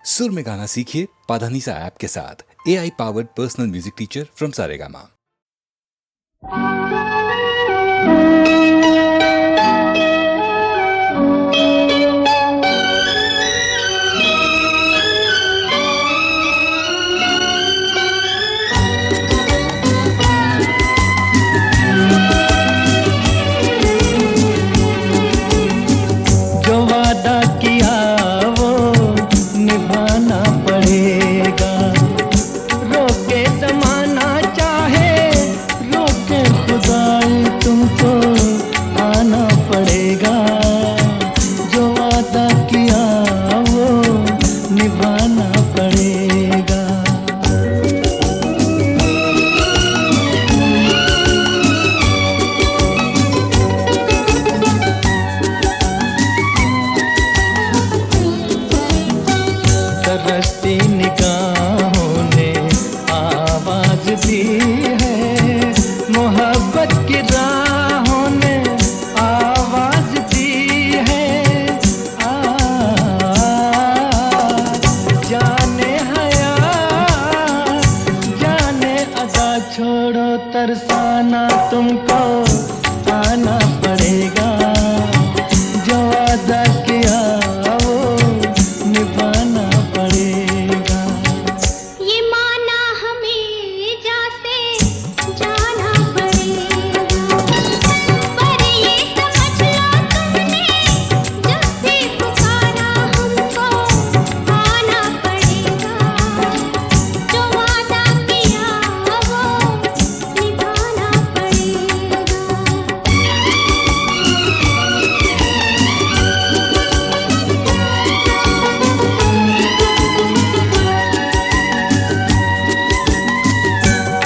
सुर में गाना सीखिए पाधानीसा ऐप के साथ। AI powered personal music teacher from Saregama. जो वादा किया वो निभाना पड़ेगा, रोके जमाना चाहे रोके खुदाई तुमको आना पड़ेगा। जो वादा किया वो निभाना पड़ेगा। तरसती निगाहों ने आवाज दी है, मोहब्बत की राहों ने आवाज दी है। जाने हया जाने अदा छोड़ो तरसाना तुमको आना पड़ेगा। जो वादा किया वो निभाना पड़ेगा। ये माना हमें जैसे जाना पड़ेगा, पर ये समझ लो तुमने जब भी पुकारा हमको आना पड़ेगा। जो वादा किया वो निभाना पड़ेगा।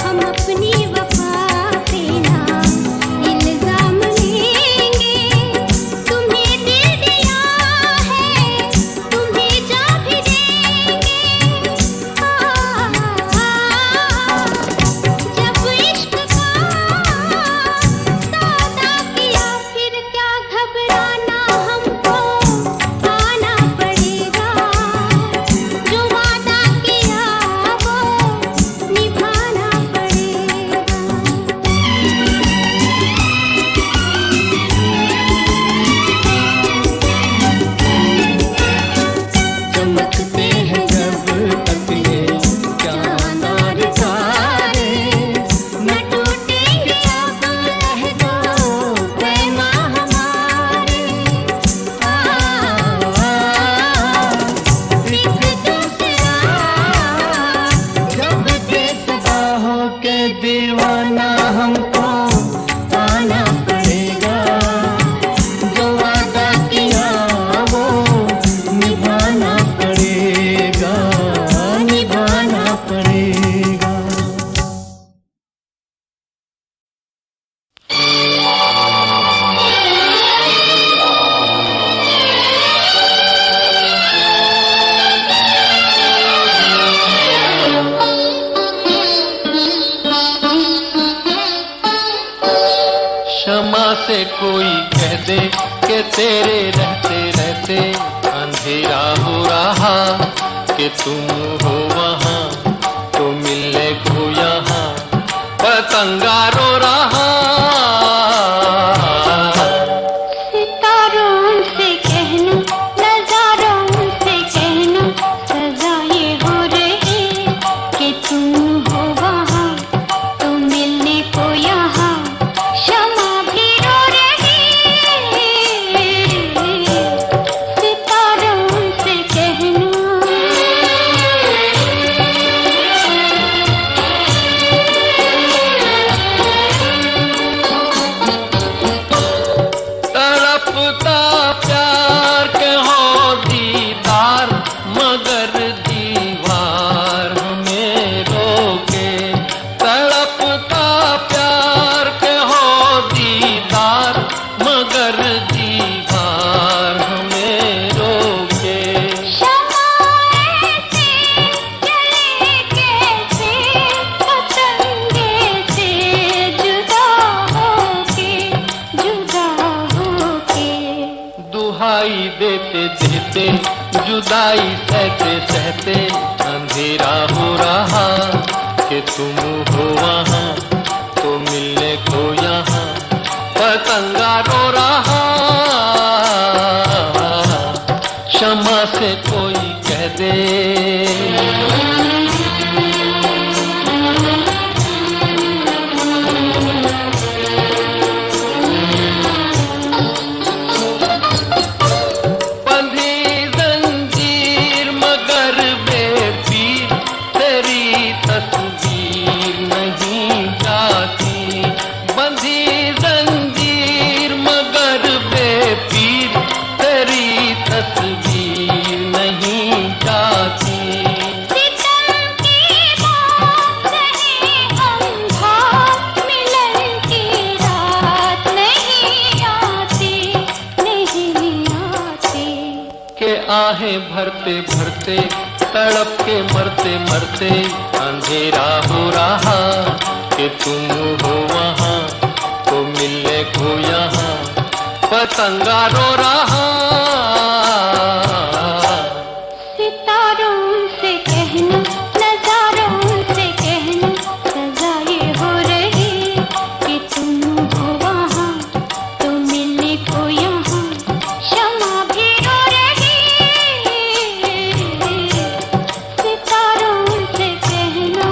हम अपनी वफा पे ना इल्जाम लेंगे, तुम्हें दिल दिया है तुम्हें जा भी देंगे। जब इश्क का सौदा किया फिर क्या घबराना, हमको आना पड़ेगा। जो वादा किया वो निभाना पड़ेगा। चमकते हैं जब तक ये चांद और तारे, न टूटेंगे अब लहदो पैमा हमारे। एक दूसरा जब बेसदा हो के दीवाना हमको आना पड़ेगा। जो वादा किया वो निभाना पड़ेगा, निभाना पड़ेगा। क्षमा से कोई कह दे कि तेरे रहते रहते अंधेरा हो रहा, कि तुम हो वहाँ तो मिलने को यहाँ पतंगा रो रहा। सितारों से कहना नजारों से कहना, सजा ये हो रही कि तुम हो वहाँ तो मिलने को यहाँ क्षमा भी रो रही। सितारों से कहना जुदाई सहते सहते रहते अंधेरा हो रहा कि तुम हो वहाँ तो मिलने को यहाँ पतंगा रो रहा। क्षमा से कोई कह दे आहें भरते भरते तड़प के मरते मरते अंधेरा हो रहा कि तुम हो वहाँ तो मिलने को यहाँ पतंगा रो रहा। सितारों से कहना नजारों से कहना सजा ये हो रही कि तुम हो वहाँ तो मिलने को यहाँ क्षमा भी रो रही। सितारों से कहना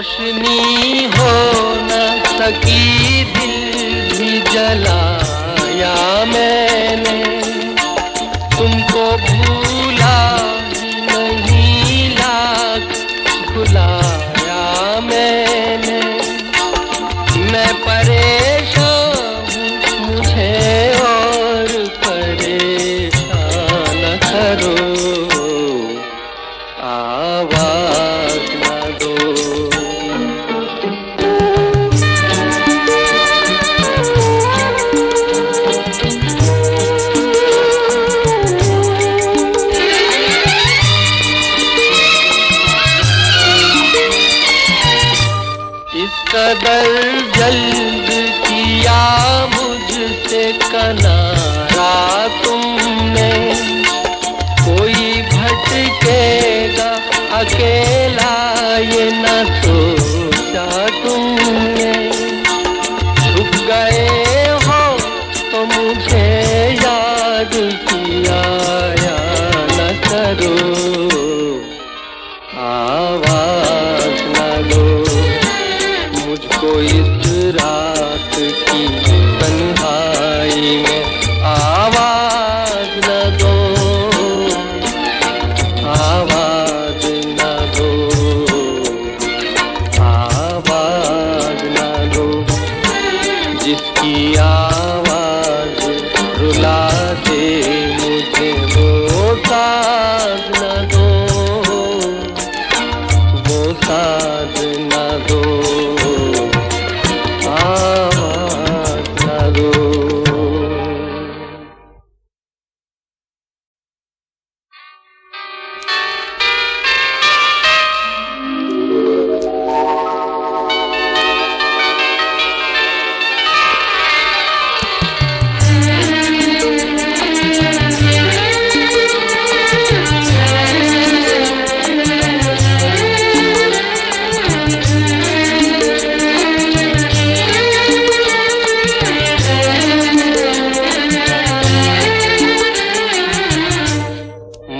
रोशनी हो न सकी दिल भी जलाया मैंने, तुमको भूला नहीं लाख भुलाया मैंने। मैं परेशान हूँ मुझे और परेशान न करो, आवाज न दो। इस कदर जल्द किया मुझसे किनारा तुमने, कोई भटकेगा अकेला ये न सोचा तुमने। छुप गए हो तो मुझे याद किया या न करो, आवाज न दो। मुझको इस रात की तन्हाई में आवाज न दो, आवाज न दो, आवाज न दो। जिसकी आवाज रुला दे मुझे वो साज न दो, वो साज न दो, आवाज न दो।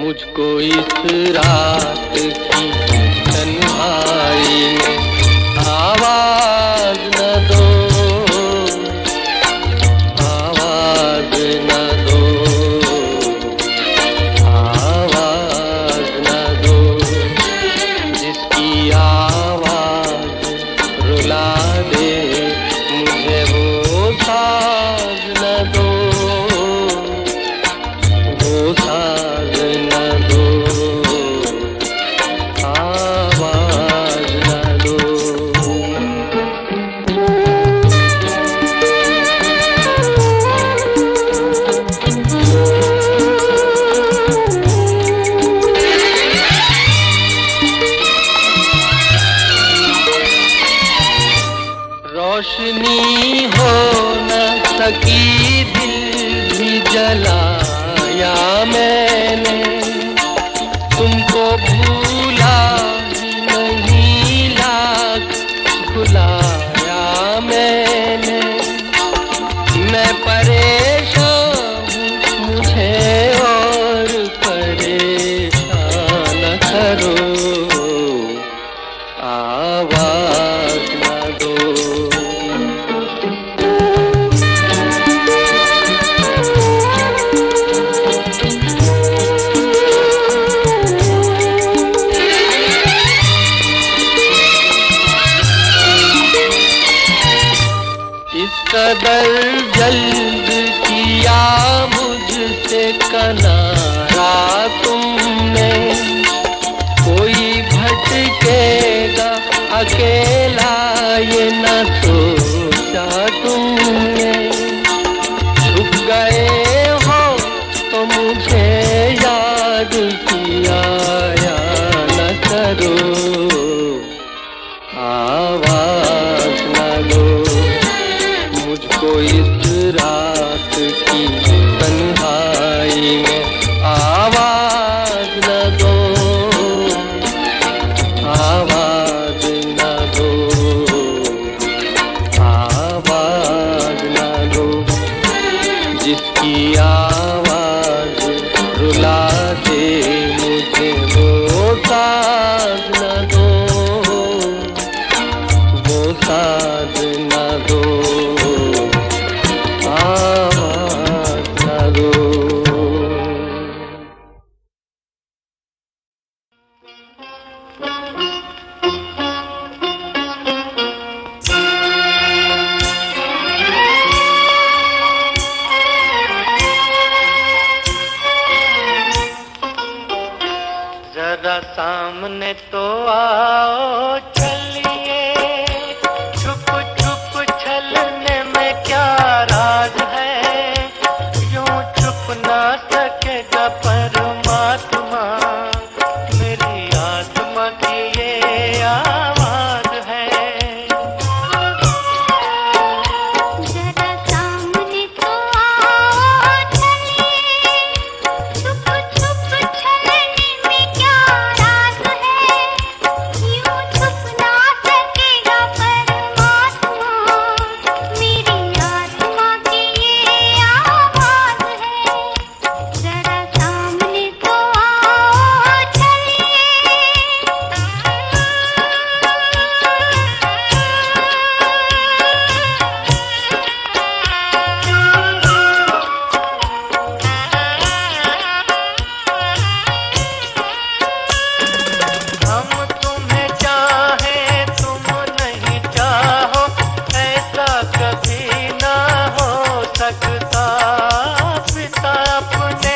मुझको इस रात की तन्हाई में आवाज न दो, आवाज न दो, आवाज न दो। जिसकी आवाज रुला दे मुझे वो साज न दो, वो साज न दो, आवाज न दो। रोशनी हो न सकी दिल भी जलाया मैंने, तुमको भूला नहीं लाख भुलाया मैंने। मैं परेशान हूँ मुझे और परेशान न करो, आवाज न दो। इस कदर जल्द किया मुझसे किनारा तुमने, कोई भटकेगा अकेला ये न सोचा तुमने। छुप गए हो तो मुझे याद किया या न करो, आवाज न दो। मुझको इस रात की तन्हाई में आवाज न दो, आवाज न दो, आवाज न दो। जिसकी आवाज रुला दे मुझे वो साज न दो, तो आओ चलिए, छुप छुप छलने में क्या राज है, यूं छुप ना सकेगा परमात्मा, मेरी आत्मा की ये आवाज है। जरा सामने तो आओ चलिए, छुप छुप छलने में क्या राज है, यूं छुप ना सकेगा परमात्मा, मेरी आत्मा की ये आवाज है। जरा सामने तो आओ चलिए। हम तुम्हें चाहें तुम नहीं चाहो, ऐसा कभी ना हो सकता। पिता अपने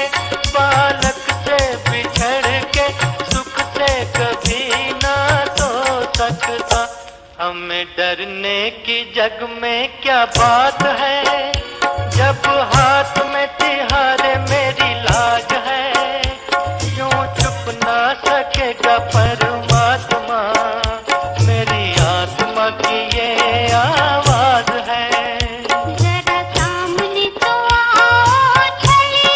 बालक से बिछड़ के सुख से कभी ना सो सकता। हमें डरने की जग में क्या बात है, जब हाथ में तिहारे मेरी लाज है, यूं छुप ना सकेगा परमात्मा, मेरी आत्मा की ये आवाज है। जरा सामने तो आओ चलिए।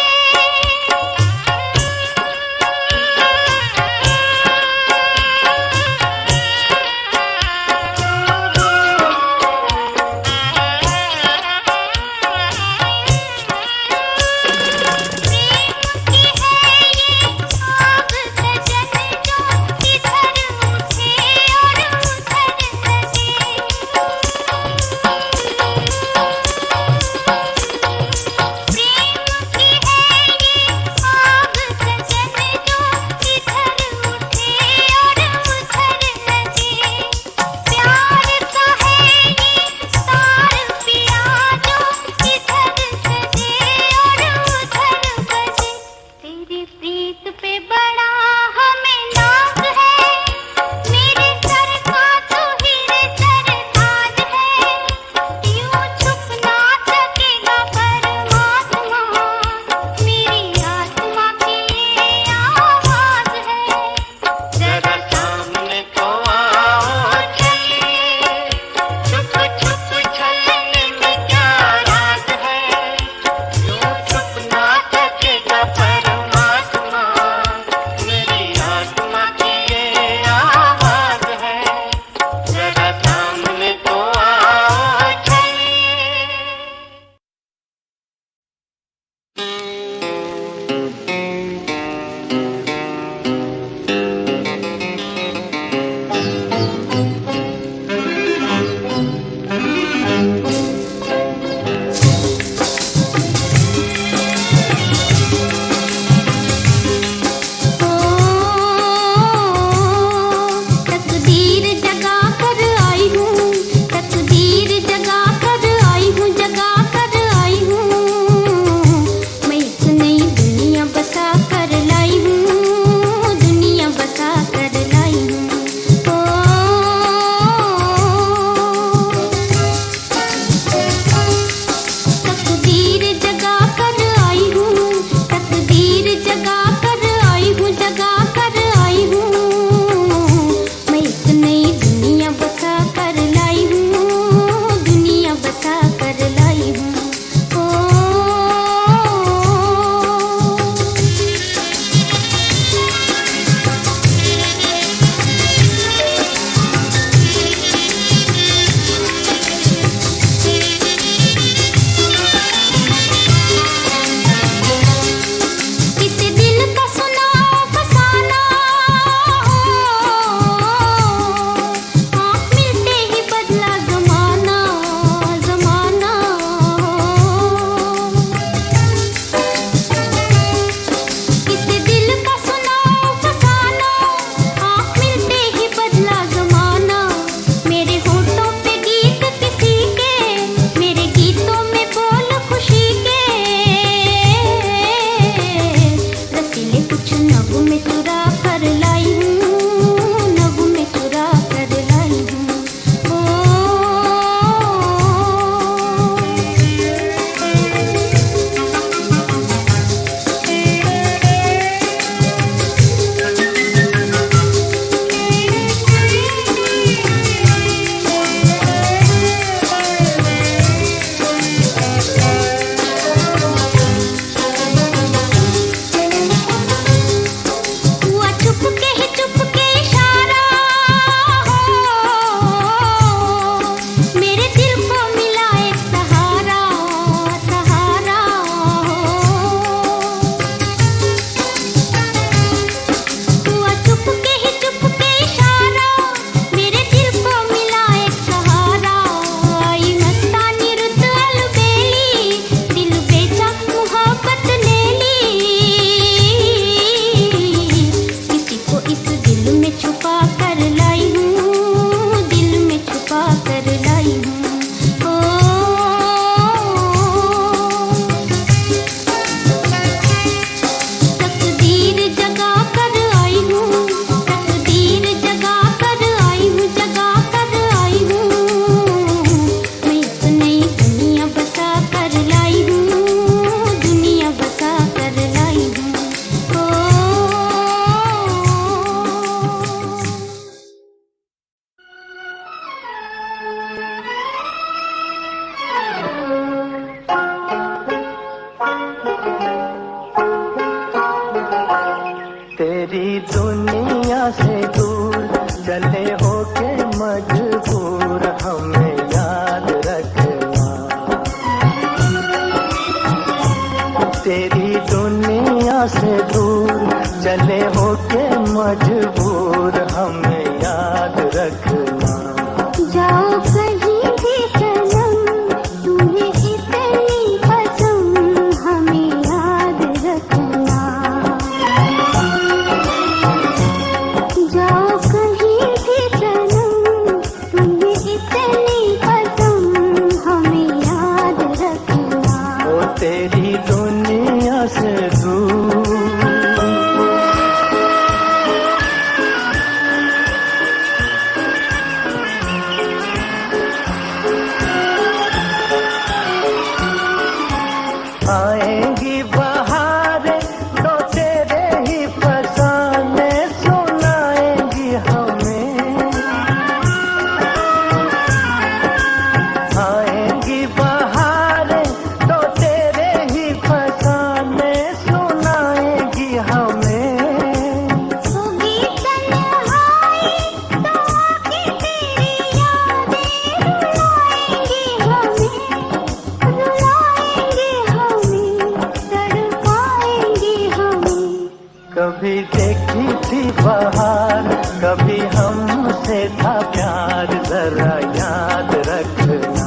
हमसे था प्यार जरा याद रखना।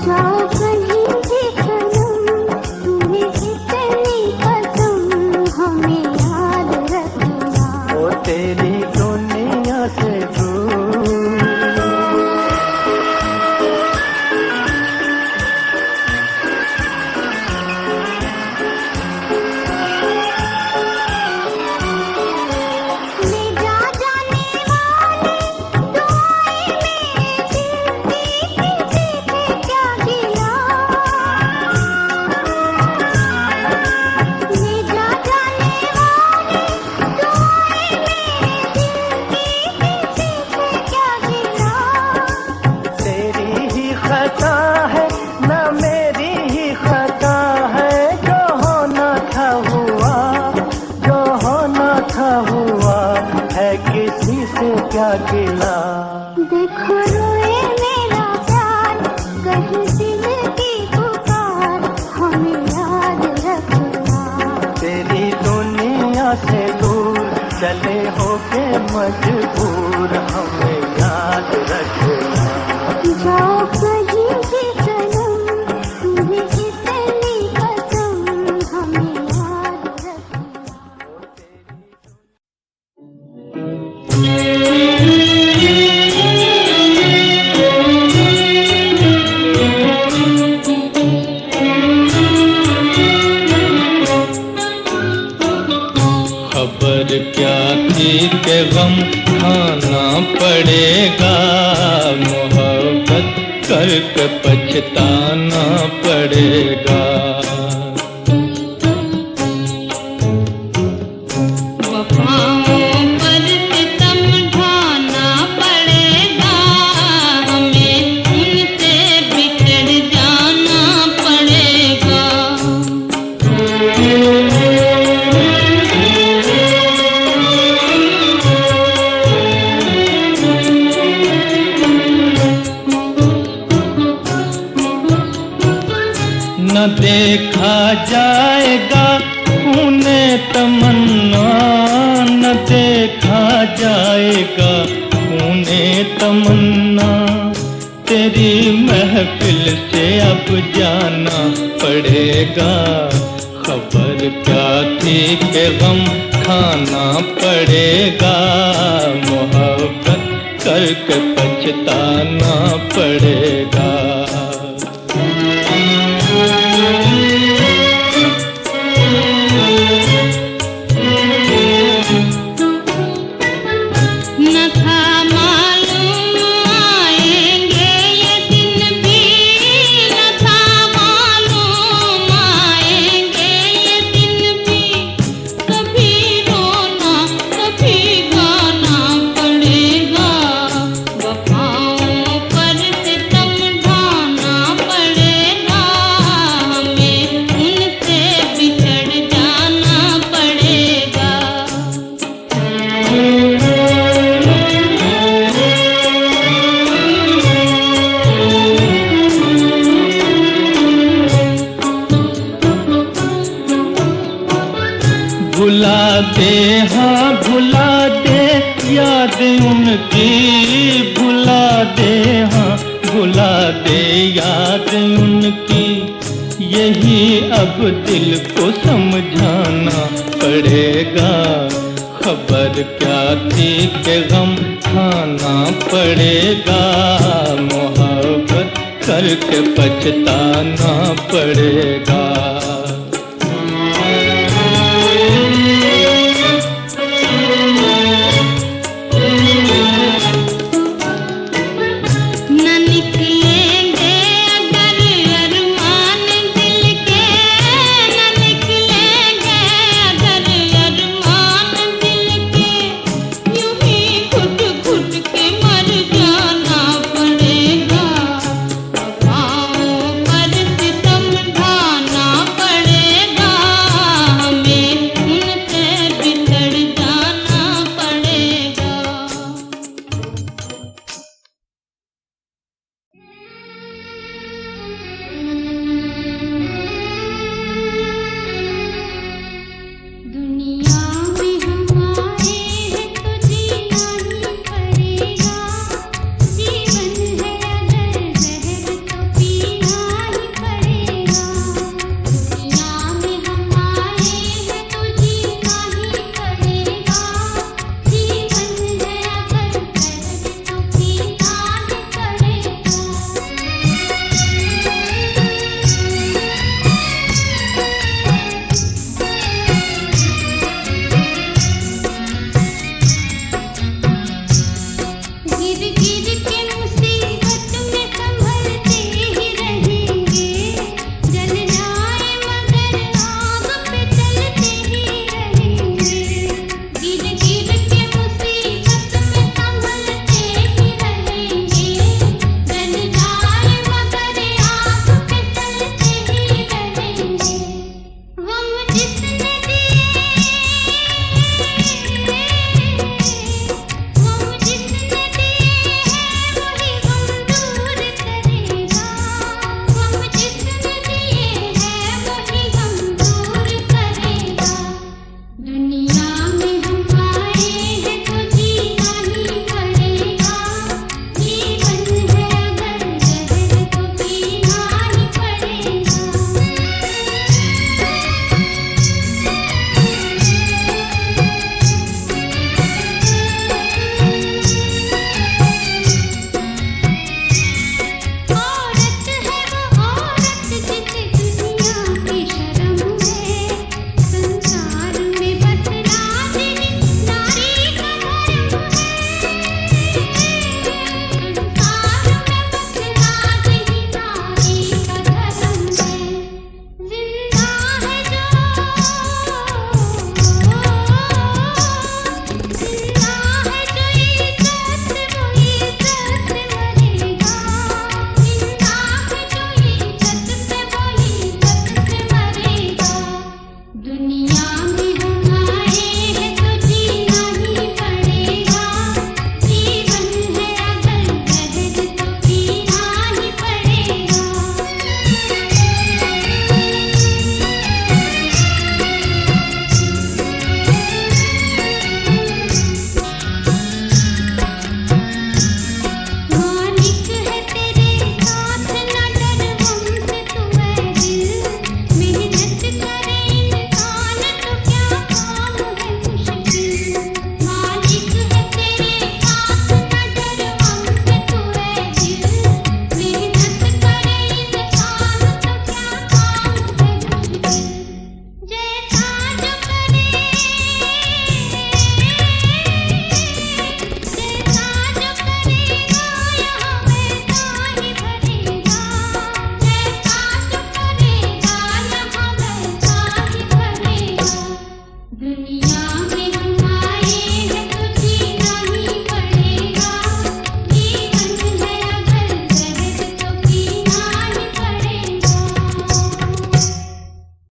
जाओ कहीं भी सनम, तुम्हें इतनी कसम हमें याद रखना। ओ तेरी दुनिया से दूर ले जा जाने वाली दुआएं मेरे दिल की, किसी से क्या गिला। ले जा जाने वाली दुआएं मेरे दिल की, किसी से क्या गिला। तेरी ही खता है न मेरी ही खता है, जो होना था हुआ, जो होना था हुआ है, किसी से क्या गिला। देखो रोए मेरा प्यार, कहीं दिल की पुकार हमें याद रखना। तेरी दुनिया से दूर चले होके मजबूर हमें याद रखना। जाओ कहीं भी सनम, तुम्हें इतनी कसम हमें याद रखना। खबर क्या थी कि गम खाना पड़ेगा, मोहब्बत करके पछताना पड़ेगा। वफाओं पर सितम ढाना पड़ेगा, हमें उनसे बिछड़ जाना पड़ेगा। न देखा जाएगा खूने तमन्ना, न देखा जाएगा खूने तमन्ना। तेरी महफिल से अब जाना पड़ेगा। खबर क्या थी कि गम खाना पड़ेगा, मोहब्बत करके पछताना पड़ेगा। न था मालूम आएंगे ये दिन भी, न था मालूम आएंगे ये दिन भी। कभी रोना कभी गाना पड़ेगा, वफाओं पर सितम ढाना पड़ेगा, हमें उनसे बिछड़ जाना पड़ेगा। भुला दे हाँ भुला दे याद उनकी, भुला दे हाँ भुला दे याद उनकी। यही अब दिल को समझाना पड़ेगा। खबर क्या थी कि गम खाना पड़ेगा, मोहब्बत करके पछताना पड़ेगा। न निकलेंगे अगर अरमान दिल के, न निकलेंगे अगर अरमान दिल के। यूं ही घुट घुट के मर जाना पड़ेगा, वफाओं पर सितम ढाना पड़ेगा। गिर गिर के